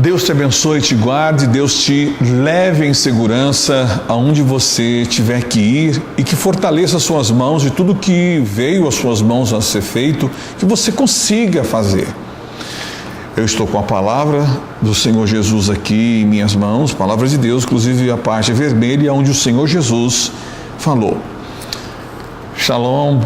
Deus te abençoe e te guarde, Deus te leve em segurança aonde você tiver que ir e que fortaleça as suas mãos de tudo que veio às suas mãos a ser feito, que você consiga fazer. Eu estou com a palavra do Senhor Jesus aqui em minhas mãos, palavra de Deus, inclusive a parte vermelha onde o Senhor Jesus falou. Shalom,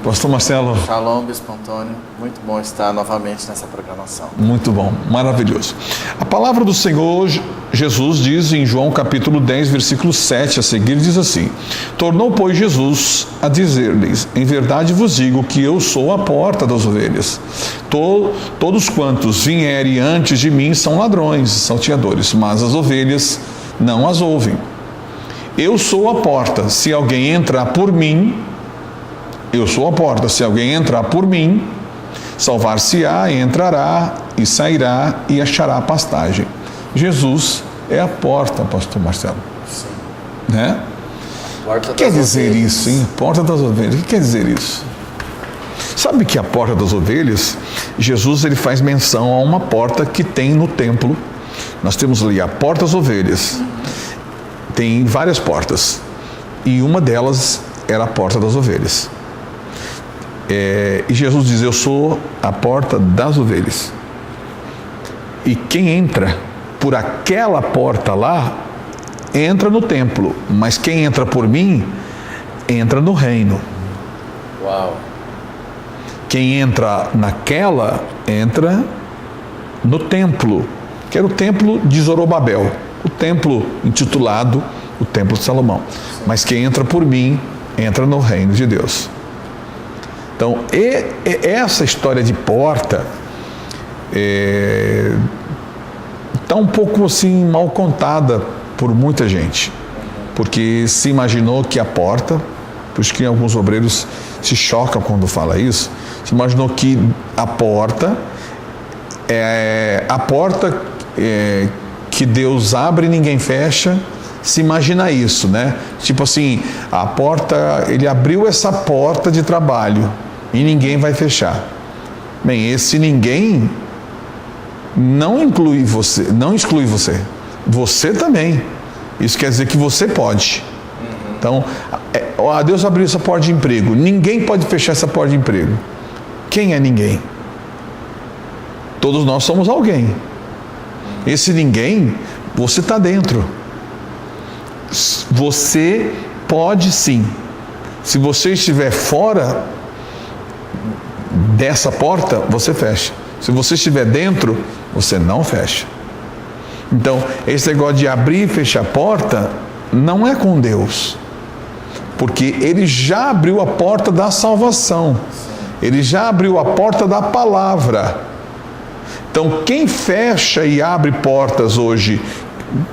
Pastor Marcelo. Shalom, Bispo Antônio. Muito bom estar novamente nessa programação. Muito bom, maravilhoso. A palavra do Senhor Jesus diz em João capítulo 10, versículo 7 a seguir, diz assim: Tornou, pois, Jesus a dizer-lhes: Em verdade vos digo que eu sou a porta das ovelhas. Todos quantos vierem antes de mim são ladrões e salteadores, mas as ovelhas não as ouvem. Eu sou a porta, se alguém entrar por mim, eu sou a porta, se alguém entrar por mim, salvar-se-á, entrará e sairá e achará pastagem. Jesus é a porta, Pastor Marcelo. Sim. Né? O que quer dizer isso, hein? Porta das ovelhas. O que quer dizer isso? Sabe que a porta das ovelhas, Jesus ele faz menção a uma porta que tem no templo. Nós temos ali a porta das ovelhas. Tem várias portas. E uma delas era a porta das ovelhas. E Jesus diz: eu sou a porta das ovelhas. E quem entra por aquela porta lá, entra no templo. Mas quem entra por mim, entra no reino. Uau! Quem entra naquela, entra no templo, que era o templo de Zorobabel, o templo intitulado o Templo de Salomão. Sim. Mas quem entra por mim, entra no reino de Deus. Então, essa história de porta está um pouco assim mal contada por muita gente, porque se imaginou que a porta, por isso que alguns obreiros se chocam quando fala isso, se imaginou que a porta que Deus abre e ninguém fecha. Se imagina isso, né? Tipo assim, a porta, ele abriu essa porta de trabalho e ninguém vai fechar. Bem, esse ninguém não inclui você, não exclui você. Você também. Isso quer dizer que você pode. Então, Deus abriu essa porta de emprego. Ninguém pode fechar essa porta de emprego. Quem é ninguém? Todos nós somos alguém. Esse ninguém, você está dentro. Você pode sim. Se você estiver fora dessa porta, você fecha. Se você estiver dentro, você não fecha. Então, esse negócio de abrir e fechar a porta não é com Deus, porque Ele já abriu a porta da salvação. Ele já abriu a porta da palavra. Então, quem fecha e abre portas hoje,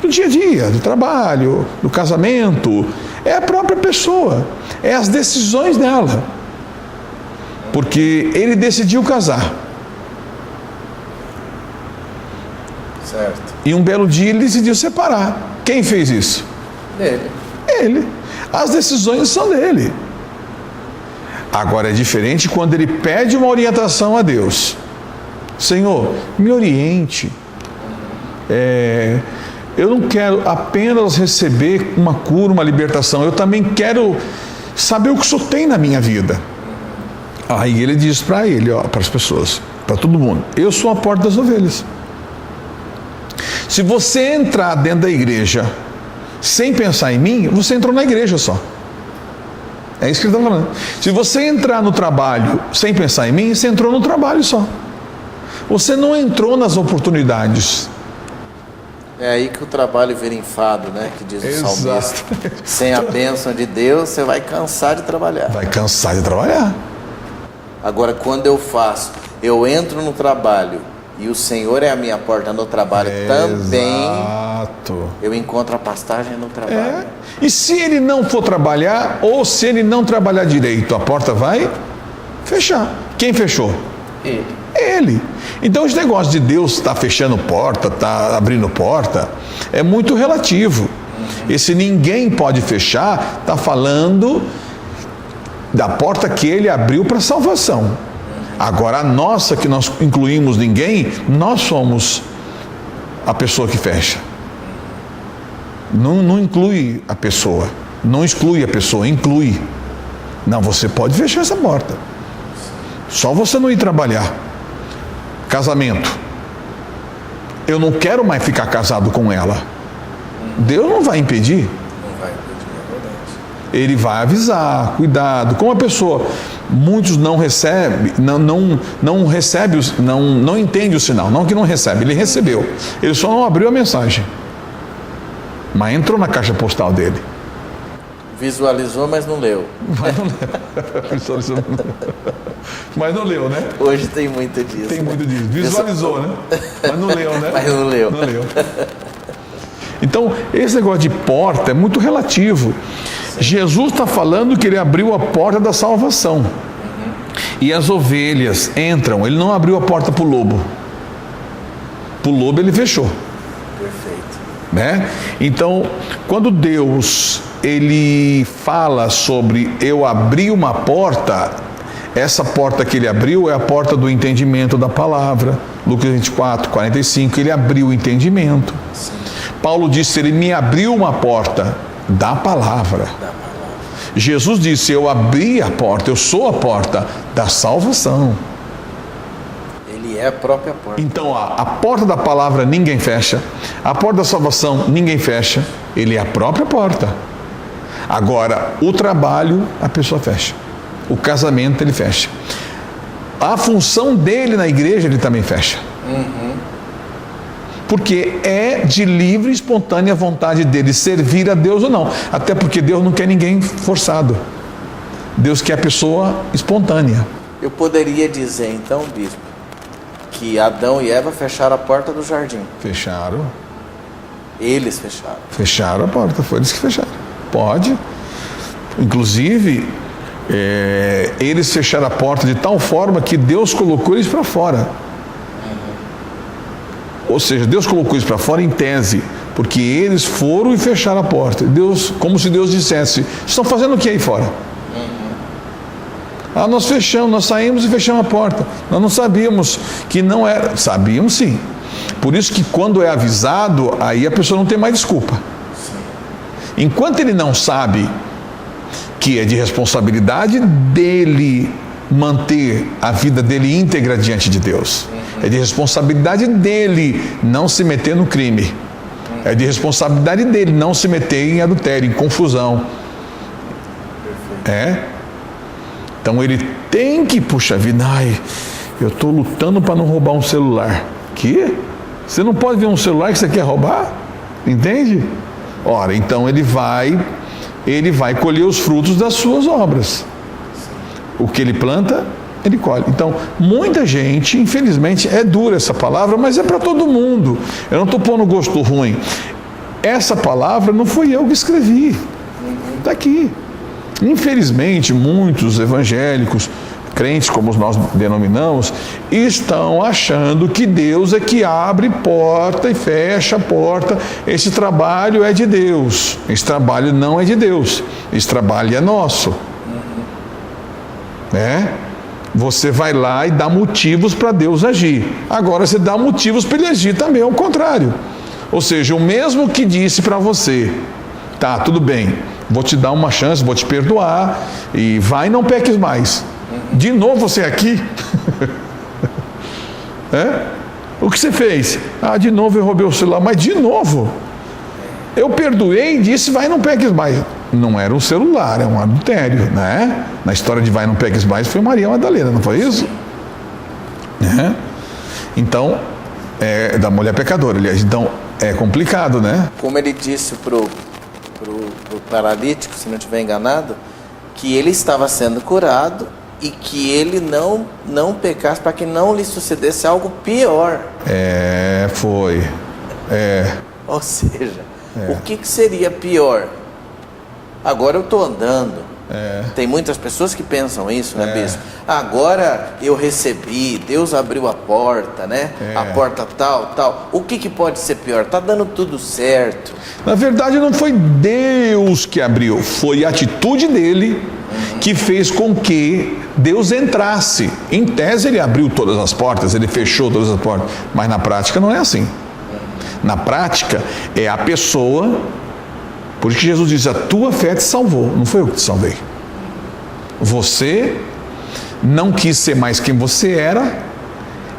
do dia a dia, do trabalho, do casamento, é a própria pessoa, é as decisões dela. Porque ele decidiu casar. Certo. E um belo dia ele decidiu separar. Quem fez isso? Ele. As decisões são dele. Agora é diferente quando ele pede uma orientação a Deus. Senhor, me oriente. Eu não quero apenas receber uma cura, uma libertação. Eu também quero saber o que o Senhor tem na minha vida. Aí ele diz para ele, para as pessoas, para todo mundo: eu sou a porta das ovelhas. Se você entrar dentro da igreja sem pensar em mim, você entrou na igreja só. É isso que ele está falando. Se você entrar no trabalho sem pensar em mim, você entrou no trabalho só. Você não entrou nas oportunidades. É aí que o trabalho vira enfado, né? Que diz o Exato. salmista. Sem a bênção de Deus, você vai cansar de trabalhar. Vai cansar de trabalhar. Agora, quando eu entro no trabalho e o Senhor é a minha porta no trabalho também, eu encontro a pastagem no trabalho. E se ele não for trabalhar, ou se ele não trabalhar direito, a porta vai fechar. Quem fechou? Ele. Então, esse negócio de Deus estar fechando porta, estar abrindo porta, é muito relativo. Esse ninguém pode fechar, está falando da porta que ele abriu para a salvação. Agora, a nossa, que nós incluímos ninguém, nós somos a pessoa que fecha. Não inclui a pessoa. Não exclui a pessoa, inclui. Não, você pode fechar essa porta. Só você não ir trabalhar. Casamento. Eu não quero mais ficar casado com ela. Deus não vai impedir. Não vai impedir, é verdade. Ele vai avisar, cuidado. Como a pessoa, muitos não recebe, não recebe, não entende o sinal. Não que não recebe, ele recebeu. Ele só não abriu a mensagem. Mas entrou na caixa postal dele. Visualizou, mas não leu. Mas não leu. Visualizou. Mas não leu, né? Hoje tem muito disso. Tem muito disso. Visualizou, né? Mas não leu, né? Mas não leu. Não leu. Então, esse negócio de porta é muito relativo. Jesus está falando que ele abriu a porta da salvação. E as ovelhas entram. Ele não abriu a porta para o lobo. Para o lobo ele fechou. Perfeito. Né? Então, quando Deus ele fala sobre eu abri uma porta, essa porta que ele abriu é a porta do entendimento da palavra. Lucas 24, 45, ele abriu o entendimento. Sim. Paulo disse, ele me abriu uma porta da palavra. Jesus disse, eu abri a porta, eu sou a porta da salvação. Ele é a própria porta. Então, a porta da palavra ninguém fecha, a porta da salvação ninguém fecha, ele é a própria porta. Agora, o trabalho, a pessoa fecha. O casamento, ele fecha. A função dele na igreja, ele também fecha. Porque é de livre e espontânea vontade dele servir a Deus ou não. Até porque Deus não quer ninguém forçado. Deus quer a pessoa espontânea. Eu poderia dizer, então, bispo, que Adão e Eva fecharam a porta do jardim. Fecharam. Eles fecharam. Fecharam a porta, foi eles que fecharam. Pode. Inclusive, eles fecharam a porta de tal forma que Deus colocou eles para fora. Ou seja, Deus colocou eles para fora em tese, porque eles foram e fecharam a porta. Deus, como se Deus dissesse, estão fazendo o que aí fora? Nós fechamos, nós saímos e fechamos a porta. Nós não sabíamos que não era. Sabíamos sim. Por isso que quando é avisado, aí a pessoa não tem mais desculpa. Enquanto ele não sabe que é de responsabilidade dele manter a vida dele íntegra diante de Deus. É de responsabilidade dele não se meter no crime. É de responsabilidade dele não se meter em adultério, em confusão. Então ele tem que, puxa vida, eu estou lutando para não roubar um celular. Que? Você não pode ver um celular que você quer roubar? Entende? Ora, então ele vai colher os frutos das suas obras. O que ele planta, ele colhe. Então, muita gente, infelizmente, é dura essa palavra, mas é para todo mundo. Eu não estou pondo gosto ruim. Essa palavra não fui eu que escrevi. Está aqui. Infelizmente, muitos evangélicos, crentes como nós denominamos, estão achando que Deus é que abre porta e fecha a porta. Esse trabalho é de Deus. Esse trabalho não é de Deus. Esse trabalho é nosso. Você vai lá e dá motivos para Deus agir. Agora você dá motivos para ele agir também, ao contrário. Ou seja, o mesmo que disse para você, tá, tudo bem, vou te dar uma chance, vou te perdoar, e vai e não peques mais. De novo você aqui? O que você fez? De novo eu roubei o celular, mas de novo? Eu perdoei e disse, vai e não peques mais. Não era um celular, é um adultério, né? Na história de vai e não peques mais foi Maria Madalena, não foi isso? Então, da mulher pecadora, aliás. Então, é complicado, né? Como ele disse pro paralítico, se não estiver enganado, que ele estava sendo curado e que ele não pecasse para que não lhe sucedesse algo pior. Foi. Ou seja, o que seria pior? Agora eu estou andando. Tem muitas pessoas que pensam isso, né, bispo? Agora eu recebi, Deus abriu a porta, né? A porta tal. O que pode ser pior? Está dando tudo certo. Na verdade, não foi Deus que abriu, foi a atitude dele que fez com que Deus entrasse. Em tese, ele abriu todas as portas, ele fechou todas as portas, mas na prática não é assim. Na prática, é a pessoa. Por isso que Jesus diz: a tua fé te salvou, não foi eu que te salvei. Você não quis ser mais quem você era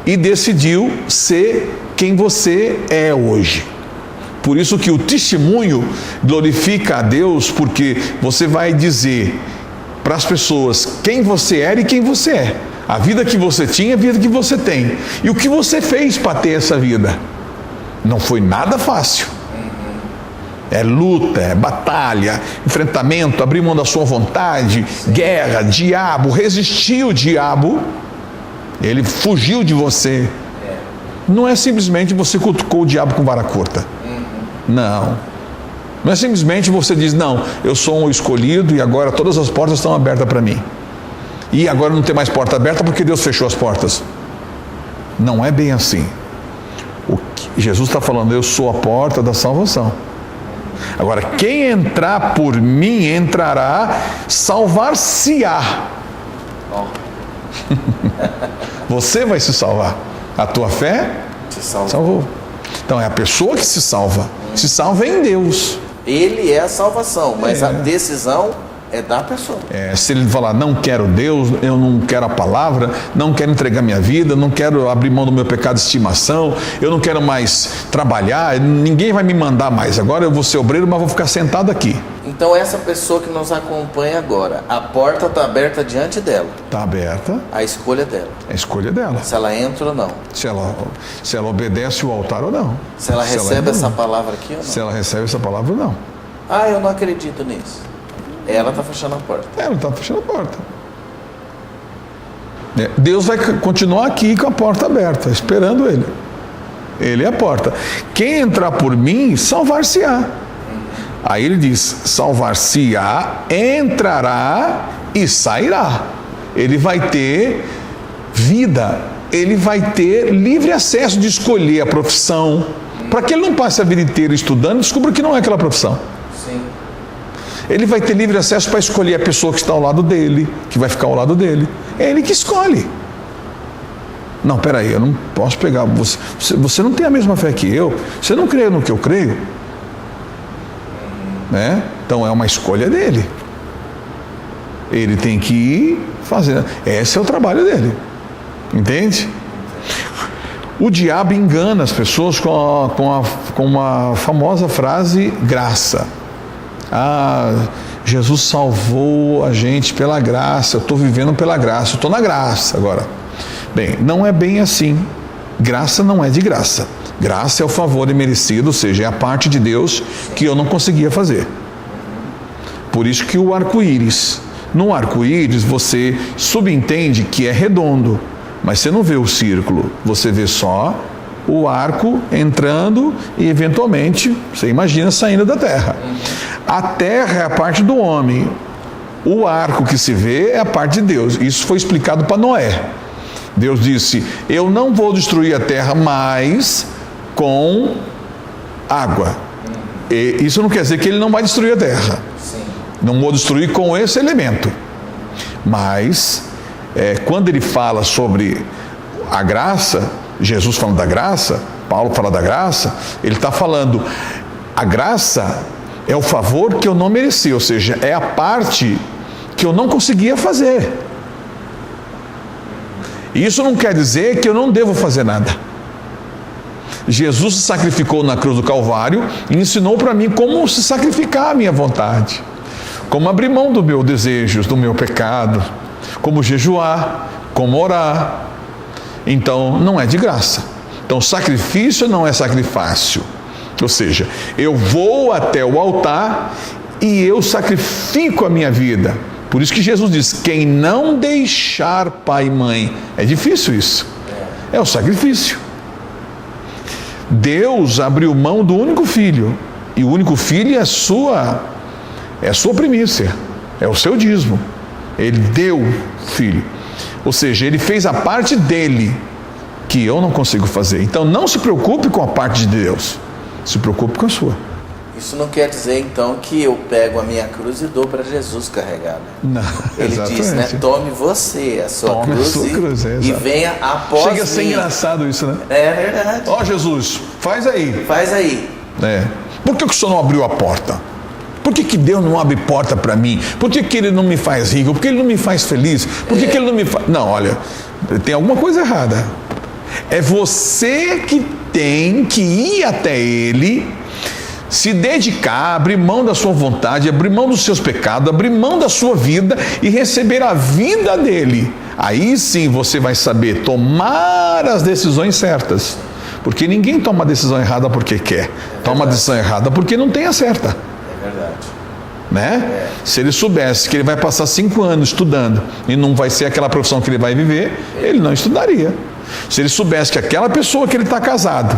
e decidiu ser quem você é hoje. Por isso que o testemunho glorifica a Deus, porque você vai dizer para as pessoas quem você era e quem você é. A vida que você tinha, a vida que você tem. E o que você fez para ter essa vida. Não foi nada fácil. É luta, é batalha, enfrentamento, abrir mão da sua vontade, guerra, diabo, resistir o diabo. Ele fugiu de você. Não é simplesmente você cutucou o diabo com vara curta. Não. Não é simplesmente você diz: não, eu sou um escolhido e agora todas as portas estão abertas para mim. E agora não tem mais porta aberta porque Deus fechou as portas. Não é bem assim. O que Jesus está falando: eu sou a porta da salvação. Agora, quem entrar por mim entrará, salvar-se-á. Você vai se salvar. A tua fé te salvou. Então é a pessoa que se salva. Se salva em Deus. Ele é a salvação, mas a decisão é da pessoa. Se ele falar: não quero Deus, eu não quero a palavra, não quero entregar minha vida, não quero abrir mão do meu pecado de estimação, eu não quero mais trabalhar, ninguém vai me mandar mais, agora eu vou ser obreiro, mas vou ficar sentado aqui. Então essa pessoa que nos acompanha agora, a porta está aberta diante dela. Está aberta. A escolha dela. A escolha dela. Se ela entra ou não. Se ela obedece o altar ou não. Se ela recebe essa palavra aqui ou não. Se ela recebe essa palavra ou não. Ah, eu não acredito nisso. Ela está fechando a porta. Ela está fechando a porta. Deus vai continuar aqui com a porta aberta, esperando ele. Ele é a porta. Quem entrar por mim, salvar-se-á. Aí ele diz: salvar-se-á, entrará e sairá. Ele vai ter vida. Ele vai ter livre acesso de escolher a profissão. Para que ele não passe a vida inteira estudando e descubra que não é aquela profissão. Sim. Ele vai ter livre acesso para escolher a pessoa que está ao lado dele, que vai ficar ao lado dele. É ele que escolhe. Não, peraí, eu não posso pegar. Você não tem a mesma fé que eu. Você não crê no que eu creio. Né? Então é uma escolha dele. Ele tem que ir fazer. Esse é o trabalho dele. Entende? O diabo engana as pessoas com uma famosa frase: graça. Jesus salvou a gente pela graça, eu estou vivendo pela graça, eu estou na graça agora. Bem, não é bem assim. Graça não é de graça. Graça é o favor imerecido, ou seja, é a parte de Deus que eu não conseguia fazer. Por isso que o arco-íris. No arco-íris você subentende que é redondo, mas você não vê o círculo, você vê só o arco entrando e eventualmente, você imagina, saindo da terra. A terra é a parte do homem, o arco que se vê é a parte de Deus. Isso foi explicado para Noé. Deus disse: eu não vou destruir a terra mais com água. E isso não quer dizer que ele não vai destruir a terra. Sim. Não vou destruir com esse elemento. Mas quando ele fala sobre a graça, Jesus falando da graça, Paulo fala da graça, ele está falando: a graça é o favor que eu não mereci, ou seja, é a parte que eu não conseguia fazer. Isso não quer dizer que eu não devo fazer nada. Jesus se sacrificou na cruz do Calvário e ensinou para mim como se sacrificar a minha vontade, como abrir mão dos meus desejos, do meu pecado, como jejuar, como orar. Então, não é de graça. Então, sacrifício não é sacrifício. Ou seja, eu vou até o altar e eu sacrifico a minha vida. Por isso que Jesus diz: quem não deixar pai e mãe. É difícil isso. É o sacrifício. Deus abriu mão do único filho. E o único filho é a sua primícia. É o seu dízimo. Ele deu filho. Ou seja, ele fez a parte dele que eu não consigo fazer. Então não se preocupe com a parte de Deus. Se preocupe com a sua. Isso não quer dizer então que eu pego a minha cruz e dou para Jesus carregar, né? Não, Ele exatamente. diz, né? Tome você a sua Tome cruz, a sua cruz, e venha após Chega a ser mim. engraçado isso, né? É verdade. Ó, Jesus, faz aí. Faz aí. Por que o senhor não abriu a porta? Por que Deus não abre porta para mim? Por que Ele não me faz rico? Por que Ele não me faz feliz? Por que Ele não me faz... Não, olha, tem alguma coisa errada. É você que tem que ir até Ele, se dedicar, abrir mão da sua vontade, abrir mão dos seus pecados, abrir mão da sua vida e receber a vida dele. Aí sim você vai saber tomar as decisões certas. Porque ninguém toma a decisão errada porque quer. Toma a decisão errada porque não tem a certa. É verdade. Né? Se ele soubesse que ele vai passar 5 anos estudando e não vai ser aquela profissão que ele vai viver, ele não estudaria. Se ele soubesse que aquela pessoa que ele está casado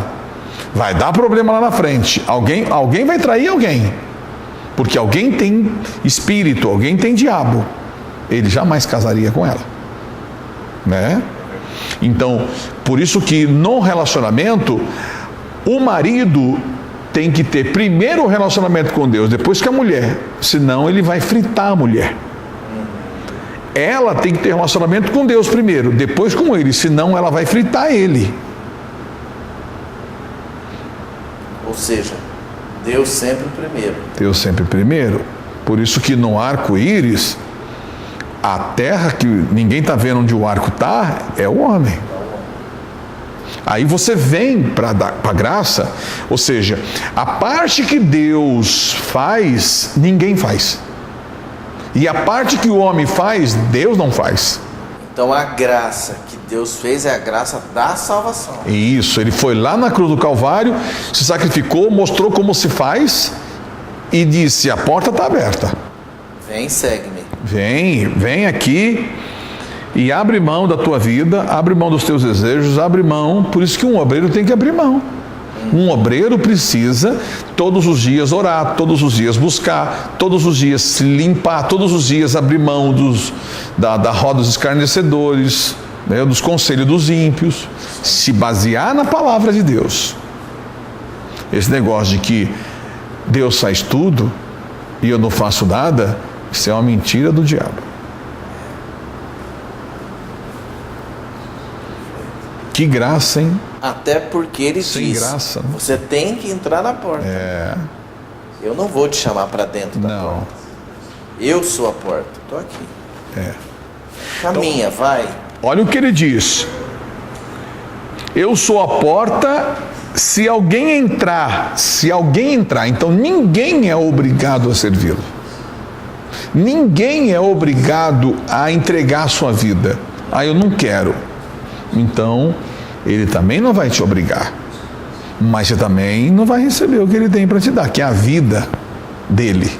vai dar problema lá na frente, alguém vai trair alguém, porque alguém tem espírito, alguém tem diabo, ele jamais casaria com ela, né? Então, por isso que no relacionamento, o marido tem que ter primeiro o relacionamento com Deus, depois que a mulher, senão ele vai fritar a mulher. Ela tem que ter relacionamento com Deus primeiro, depois com ele, senão ela vai fritar ele. Ou seja, Deus sempre primeiro. Deus sempre primeiro. Por isso que no arco-íris, a terra que ninguém está vendo onde o arco está, é o homem. Aí você vem para a graça, ou seja, a parte que Deus faz, ninguém faz. E a parte que o homem faz, Deus não faz. Então a graça que Deus fez é a graça da salvação. Isso, ele foi lá na cruz do Calvário, se sacrificou, mostrou como se faz e disse: a porta está aberta. Vem, segue-me. Vem aqui e abre mão da tua vida, abre mão dos teus desejos, abre mão. Por isso que um obreiro tem que abrir mão. Um obreiro precisa todos os dias orar, todos os dias buscar, todos os dias se limpar, todos os dias abrir mão da roda dos escarnecedores, né, dos conselhos dos ímpios, se basear na palavra de Deus. Esse negócio de que Deus faz tudo e eu não faço nada, isso é uma mentira do diabo. Que graça, hein? Até porque ele Sem diz, graça, né? você tem que entrar na porta. Eu não vou te chamar para dentro da porta. Eu sou a porta, estou aqui. Caminha, vai. Olha o que ele diz. Eu sou a porta, se alguém entrar, então ninguém é obrigado a servi-lo. Ninguém é obrigado a entregar a sua vida. Eu não quero. Então, ele também não vai te obrigar. Mas você também não vai receber o que ele tem para te dar, que é a vida dele.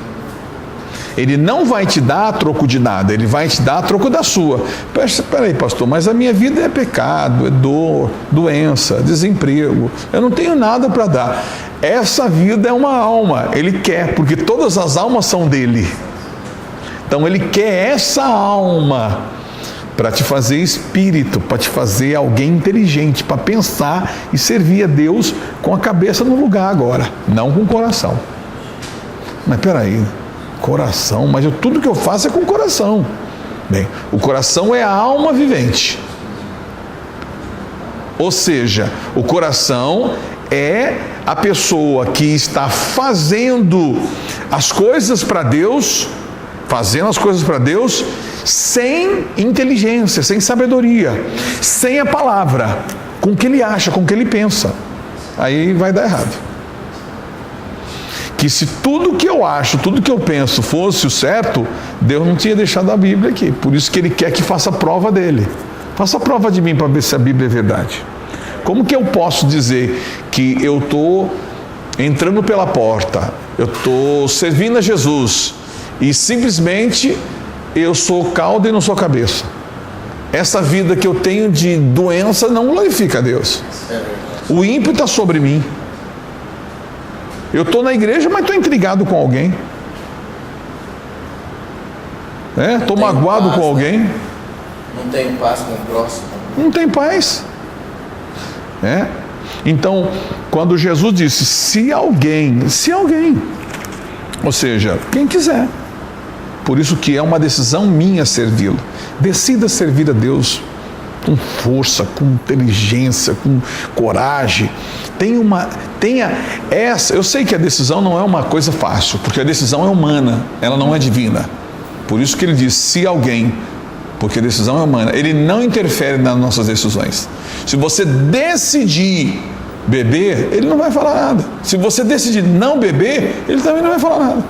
Ele não vai te dar a troco de nada, ele vai te dar a troco da sua. Peraí, pastor, mas a minha vida é pecado, é dor, doença, desemprego. Eu não tenho nada para dar. Essa vida é uma alma, ele quer, porque todas as almas são dele. Então ele quer essa alma para te fazer espírito, para te fazer alguém inteligente, para pensar e servir a Deus com a cabeça no lugar agora, não com o coração. Mas peraí, coração, mas tudo que eu faço é com o coração. Bem, o coração é a alma vivente. Ou seja, o coração é a pessoa que está fazendo as coisas para Deus, sem inteligência, sem sabedoria, sem a palavra, com o que ele acha, com o que ele pensa. Aí vai dar errado. Que se tudo que eu acho, tudo que eu penso fosse o certo, Deus não tinha deixado a Bíblia aqui. Por isso que ele quer que faça prova dele. Faça prova de mim para ver se a Bíblia é verdade. Como que eu posso dizer que eu estou entrando pela porta, eu estou servindo a Jesus e simplesmente eu sou cauda e não sou cabeça? Essa vida que eu tenho de doença não glorifica a Deus. O ímpio está sobre mim. Eu estou na igreja, mas estou intrigado com alguém. Estou magoado com alguém. Não tenho paz com o próximo. Não tem paz. Então, quando Jesus disse, se alguém, ou seja, quem quiser. Por isso que é uma decisão minha servi-lo. Decida servir a Deus com força, com inteligência, com coragem. Tenha essa. Eu sei que a decisão não é uma coisa fácil, porque a decisão é humana, ela não é divina. Por isso que ele diz, se alguém, porque a decisão é humana, ele não interfere nas nossas decisões. Se você decidir beber, ele não vai falar nada. Se você decidir não beber, ele também não vai falar nada.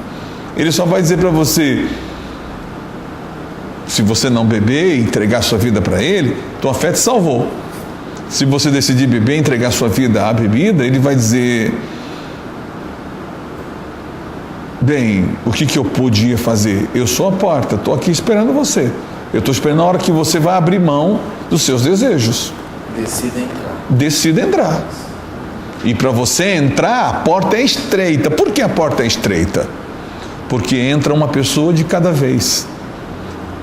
Ele só vai dizer para você, se você não beber e entregar sua vida para ele, tua fé te salvou. Se você decidir beber e entregar sua vida à bebida, ele vai dizer, bem, o que eu podia fazer? Eu sou a porta, estou aqui esperando você. Eu estou esperando a hora que você vai abrir mão dos seus desejos. Decida entrar. E para você entrar, a porta é estreita. Por que a porta é estreita? Porque entra uma pessoa de cada vez.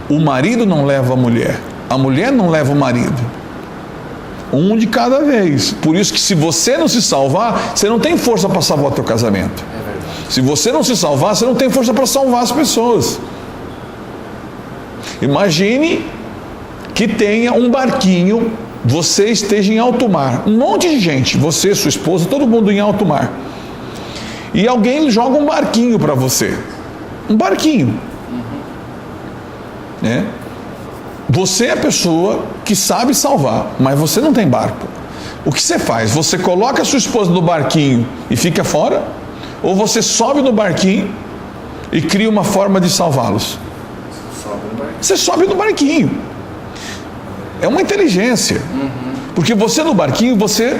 O marido não leva a mulher não leva o marido. Um de cada vez. Por isso que se você não se salvar, você não tem força para salvar o teu casamento. Se você não se salvar, você não tem força para salvar as pessoas. Imagine que tenha um barquinho, você esteja em alto mar, um monte de gente, você, sua esposa, todo mundo em alto mar. E alguém joga um barquinho para você. Um barquinho. Né? Você é a pessoa que sabe salvar, mas você não tem barco. O que você faz? Você coloca a sua esposa no barquinho e fica fora? Ou você sobe no barquinho e cria uma forma de salvá-los? Você sobe no barquinho. É uma inteligência. Porque você no barquinho, você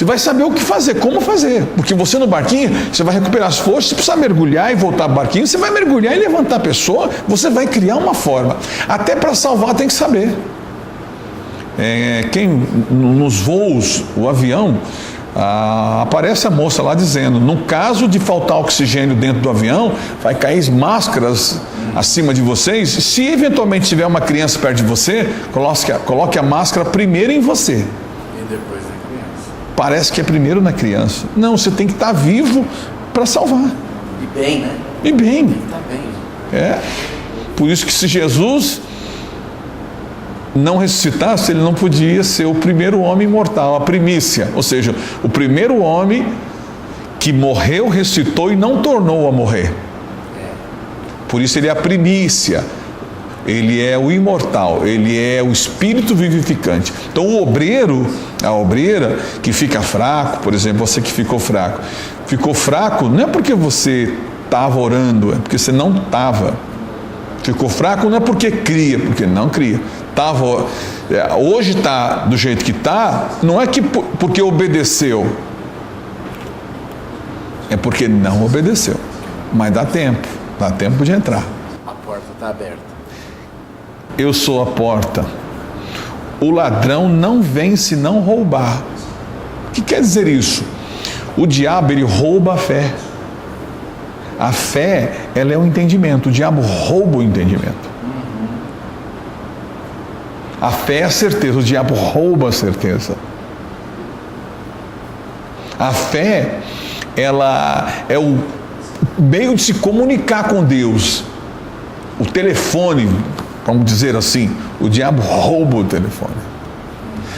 vai saber o que fazer, como fazer. Porque você no barquinho, você vai recuperar as forças, se precisar mergulhar e voltar ao barquinho, você vai mergulhar e levantar a pessoa, você vai criar uma forma. Até para salvar tem que saber. Nos voos, o avião, aparece a moça lá dizendo, no caso de faltar oxigênio dentro do avião, vai cair máscaras acima de vocês. Se eventualmente tiver uma criança perto de você, coloque a máscara primeiro em você. E depois na criança. Parece que é primeiro na criança. Não, você tem que estar vivo para salvar. E bem, né? E bem. Tem que estar bem. Por isso que se Jesus não ressuscitasse, ele não podia ser o primeiro homem mortal, a primícia. Ou seja, o primeiro homem que morreu, ressuscitou e não tornou a morrer. Por isso ele é a primícia. Ele é o imortal, ele é o espírito vivificante. Então o obreiro, a obreira que fica fraco, por exemplo, você que ficou fraco não é porque você estava orando, é porque você não estava. Ficou fraco não é porque cria, porque não cria. Hoje está do jeito que está, não é que porque obedeceu, é porque não obedeceu. Mas dá tempo de entrar. A porta está aberta. Eu sou a porta. O ladrão não vem se não roubar. O que quer dizer isso? O diabo, ele rouba a fé. A fé, ela é o entendimento. O diabo rouba o entendimento. A fé é a certeza. O diabo rouba a certeza. A fé, ela é o meio de se comunicar com Deus. O telefone, vamos dizer assim, o diabo rouba o telefone.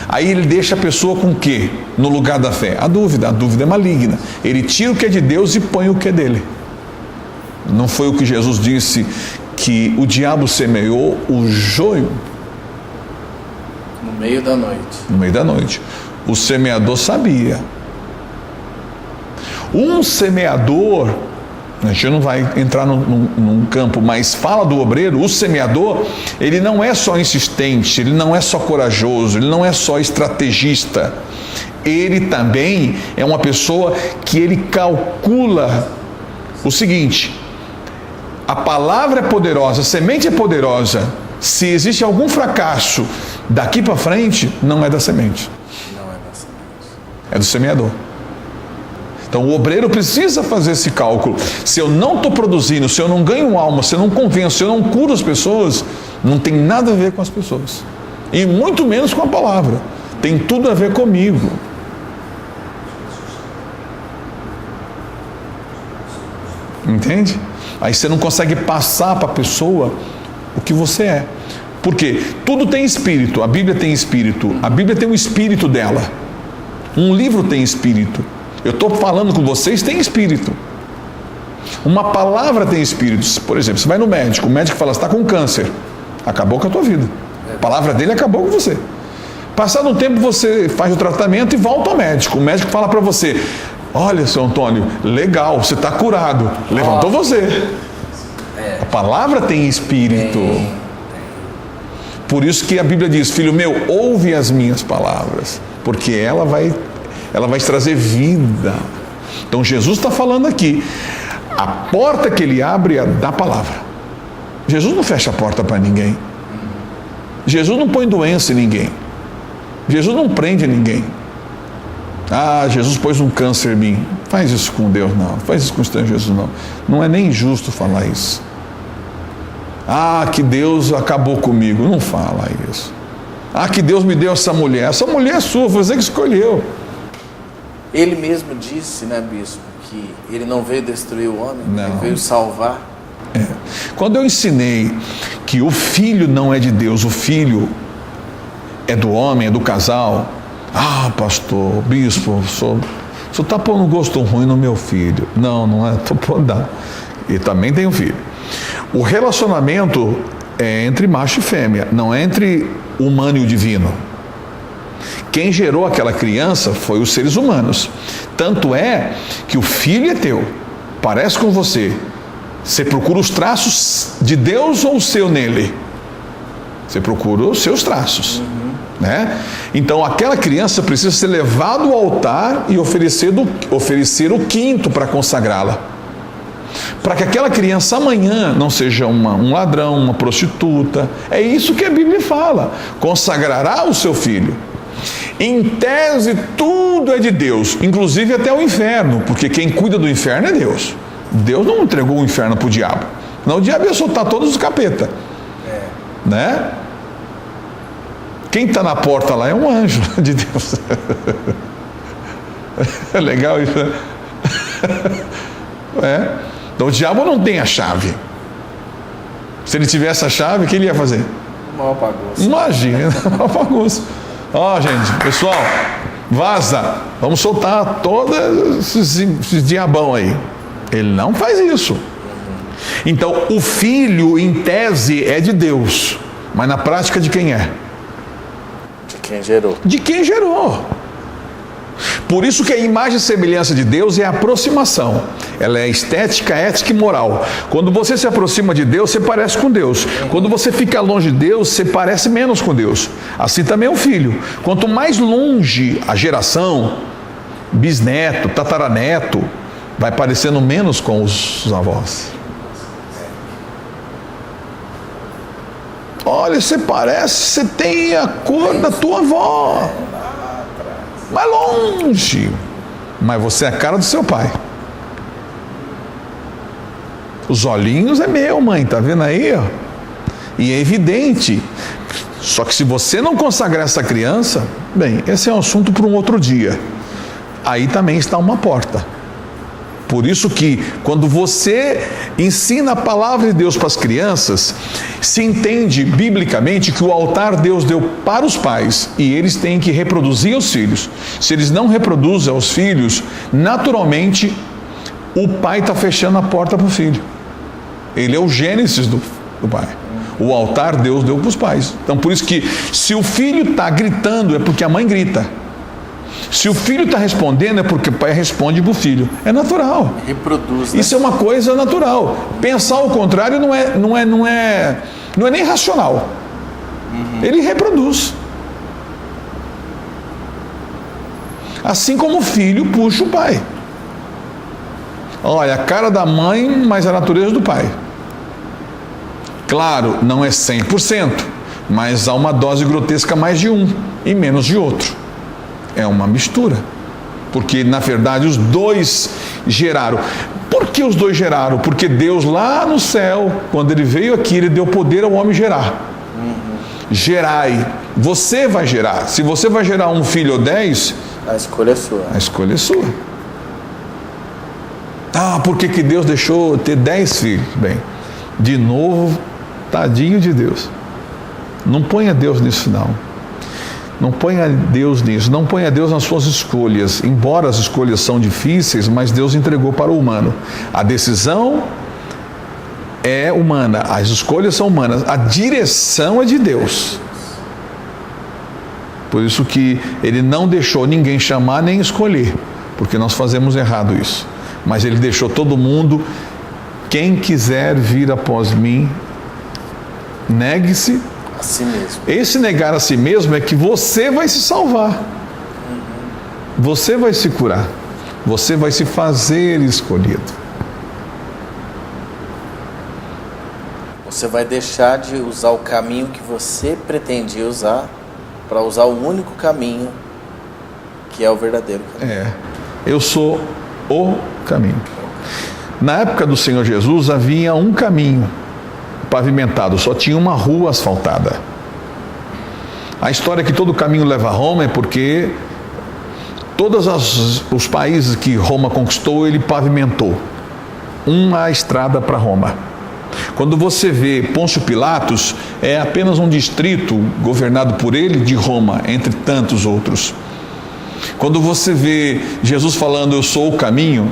Aí ele deixa a pessoa com o quê? No lugar da fé? A dúvida é maligna. Ele tira o que é de Deus e põe o que é dele. Não foi o que Jesus disse, que o diabo semeou o joio? No meio da noite. No meio da noite. O semeador sabia. Um semeador, a gente não vai entrar num campo, mas fala do obreiro, o semeador, ele não é só insistente, ele não é só corajoso, ele não é só estrategista. Ele também é uma pessoa que ele calcula o seguinte: a palavra é poderosa, a semente é poderosa. Se existe algum fracasso daqui para frente, não é da semente. Não é da semente. É do semeador. Então o obreiro precisa fazer esse cálculo. Se eu não estou produzindo, se eu não ganho alma, se eu não convenço, se eu não curo as pessoas, não tem nada a ver com as pessoas. E muito menos com a palavra. Tem tudo a ver comigo. Entende? Aí você não consegue passar para a pessoa o que você é. Por quê? Tudo tem espírito. A Bíblia tem espírito. A Bíblia tem o espírito dela. Um livro tem espírito. Eu estou falando com vocês, tem espírito. Uma palavra tem espírito. Por exemplo, você vai no médico, o médico fala, você está com câncer. Acabou com a tua vida. A palavra dele acabou com você. Passado um tempo, você faz o tratamento e volta ao médico. O médico fala para você, olha, seu Antônio, legal, você está curado. Levantou você. A palavra tem espírito. Por isso que a Bíblia diz, filho meu, ouve as minhas palavras, porque ela vai te trazer vida. Então Jesus está falando aqui, a porta que ele abre é da palavra. Jesus não fecha a porta para ninguém. Jesus não põe doença em ninguém. Jesus não prende ninguém. Ah, Jesus pôs um câncer em mim. Faz isso com Deus, não. Faz isso com o Senhor Jesus, não. Não é nem justo falar isso. Ah, que Deus acabou comigo. Não fala isso. Ah, que Deus me deu essa mulher. Essa mulher é sua, você que escolheu. Ele mesmo disse, né, bispo, que ele não veio destruir o homem, não. Ele veio salvar. Quando eu ensinei que o filho não é de Deus, o filho é do homem, é do casal. Ah, pastor, bispo, o senhor está pondo um gosto ruim no meu filho. Não, não é, estou pondo. E também tem um filho. O relacionamento é entre macho e fêmea, não é entre humano e o divino. Quem gerou aquela criança foi os seres humanos. Tanto é que o filho é teu, parece com você. Você procura os traços de Deus ou o seu nele? Você procura os seus traços. Né? Então aquela criança precisa ser levada ao altar e oferecer o quinto para consagrá-la. Para que aquela criança amanhã não seja um ladrão, uma prostituta. É isso que a Bíblia fala. Consagrará o seu filho. Em tese, tudo é de Deus, inclusive até o inferno, porque quem cuida do inferno é Deus. Deus não entregou o inferno para o diabo. Não, o diabo ia soltar todos os capeta. Né? Quem está na porta lá é um anjo de Deus. É legal isso, né? Então o diabo não tem a chave. Se ele tivesse a chave, o que ele ia fazer? Uma bagunça. Imagina, uma bagunça. Ó, gente, pessoal, vaza. Vamos soltar todos esses diabão aí. Ele não faz isso. Então, o filho, em tese, é de Deus. Mas na prática, de quem é? De quem gerou. De quem gerou. Por isso que a imagem e semelhança de Deus é a aproximação. Ela é estética, ética e moral. Quando você se aproxima de Deus, você parece com Deus. Quando você fica longe de Deus, você parece menos com Deus. Assim também é o filho. Quanto mais longe a geração, bisneto, tataraneto, vai parecendo menos com os avós. Olha, você parece, você tem a cor da tua avó. Mais longe. Mas você é a cara do seu pai. Os olhinhos é meu, mãe, tá vendo aí? Ó? E é evidente. Só que se você não consagrar essa criança, bem, esse é um assunto para um outro dia. Aí também está uma porta. Por isso que quando você ensina a palavra de Deus para as crianças, se entende biblicamente que o altar Deus deu para os pais e eles têm que reproduzir aos filhos. Se eles não reproduzem aos filhos, naturalmente o pai está fechando a porta para o filho. Ele é o gênesis do pai. O altar Deus deu para os pais. Então por isso que se o filho está gritando é porque a mãe grita. Se o filho está respondendo é porque o pai responde para o filho. É natural. Reproduz. Né? Isso é uma coisa natural. Pensar o contrário não é nem racional. Ele reproduz. Assim como o filho puxa o pai. Olha, a cara da mãe, mas a natureza do pai. Claro, não é 100%, mas há uma dose grotesca mais de um e menos de outro. É uma mistura, porque na verdade os dois geraram. Por que os dois geraram? Porque Deus lá no céu, quando Ele veio aqui, Ele deu poder ao homem gerar. Gerai, você vai gerar. Se você vai gerar um filho ou 10, a escolha é sua. A escolha é sua. Por que Deus deixou ter 10 filhos? Bem, de novo, tadinho de Deus. Não ponha Deus nisso, não. Não ponha Deus nisso. Não ponha Deus nas suas escolhas. Embora as escolhas são difíceis, mas Deus entregou para o humano. A decisão é humana, as escolhas são humanas, a direção é de Deus. Por isso que Ele não deixou ninguém chamar nem escolher, porque nós fazemos errado isso. Mas Ele deixou todo mundo: quem quiser vir após mim, negue-se a si mesmo. Esse negar a si mesmo é que você vai se salvar. Você vai se curar. Você vai se fazer escolhido. Você vai deixar de usar o caminho que você pretendia usar para usar o único caminho que é o verdadeiro caminho. Eu sou o caminho. Na época do Senhor Jesus havia um caminho pavimentado, só tinha uma rua asfaltada. A história é que todo caminho leva a Roma é porque todos os países que Roma conquistou, ele pavimentou uma estrada para Roma. Quando você vê Pôncio Pilatos, é apenas um distrito governado por ele de Roma, entre tantos outros. Quando você vê Jesus falando, eu sou o caminho,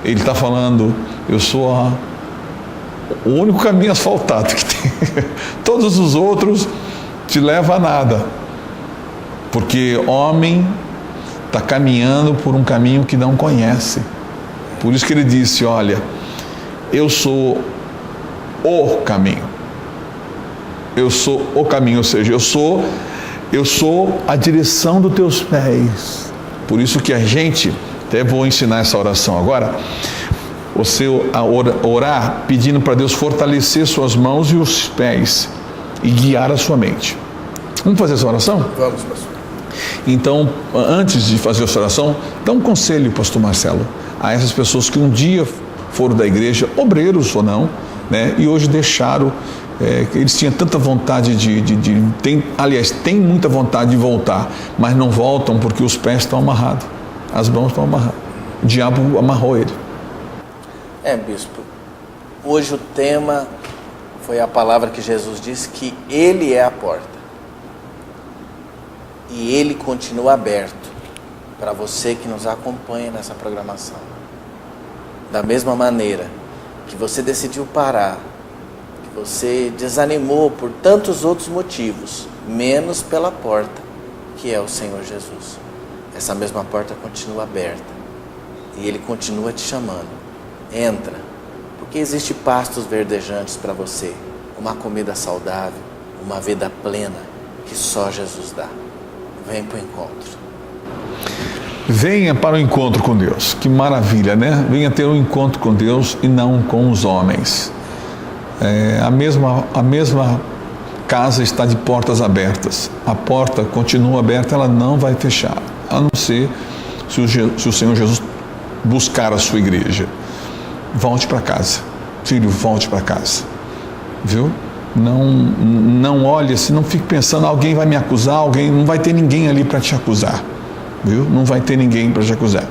ele está falando, eu sou o único caminho asfaltado que tem. Todos os outros te levam a nada, porque homem está caminhando por um caminho que não conhece. Por isso que ele disse, olha, eu sou o caminho. Eu sou o caminho, ou seja, eu sou a direção dos teus pés. Por isso que a gente, até vou ensinar essa oração agora, você orar pedindo para Deus fortalecer suas mãos e os pés e guiar a sua mente. Vamos fazer essa oração? Vamos, pastor. Então, antes de fazer essa oração, dá um conselho, pastor Marcelo, a essas pessoas que um dia foram da igreja, obreiros ou não, né, e hoje deixaram, eles tinham tanta vontade tem muita vontade de voltar, mas não voltam porque os pés estão amarrados, as mãos estão amarradas. O diabo amarrou ele. Bispo, hoje o tema foi a palavra que Jesus disse que Ele é a porta. E Ele continua aberto para você que nos acompanha nessa programação. Da mesma maneira que você decidiu parar, que você desanimou por tantos outros motivos, menos pela porta, que é o Senhor Jesus. Essa mesma porta continua aberta e Ele continua te chamando. Entra, porque existe pastos verdejantes para você, uma comida saudável, uma vida plena que só Jesus dá. Vem para o encontro. Venha para o encontro com Deus. Que maravilha, né? Venha ter um encontro com Deus e não com os homens. A mesma casa está de portas abertas. A porta continua aberta, ela não vai fechar, a não ser se o Senhor Jesus buscar a sua igreja. Volte para casa, filho, volte para casa, viu? Não olhe assim, não fique pensando, alguém vai me acusar, não vai ter ninguém ali para te acusar, viu? Não vai ter ninguém para te acusar.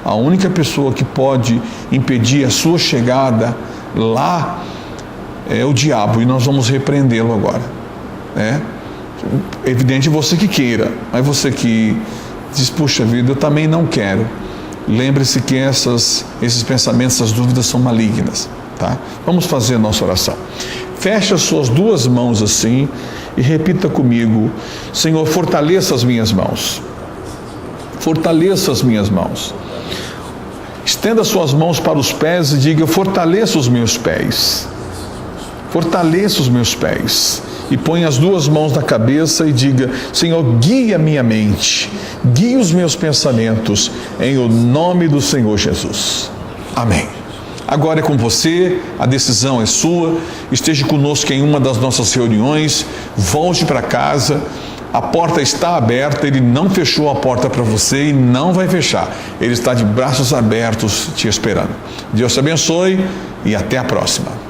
A única pessoa que pode impedir a sua chegada lá é o diabo, e nós vamos repreendê-lo agora. Evidente você que queira, mas você que diz, puxa vida, eu também não quero. Lembre-se que esses pensamentos, essas dúvidas são malignas, tá? Vamos fazer a nossa oração. Feche as suas duas mãos assim e repita comigo: Senhor, fortaleça as minhas mãos. Fortaleça as minhas mãos. Estenda as suas mãos para os pés e diga: fortaleça os meus pés. Fortaleça os meus pés. E põe as duas mãos na cabeça e diga: Senhor, guia minha mente, guia os meus pensamentos, em o nome do Senhor Jesus. Amém. Agora é com você, a decisão é sua. Esteja conosco em uma das nossas reuniões, volte para casa, a porta está aberta, Ele não fechou a porta para você e não vai fechar. Ele está de braços abertos te esperando. Deus te abençoe e até a próxima.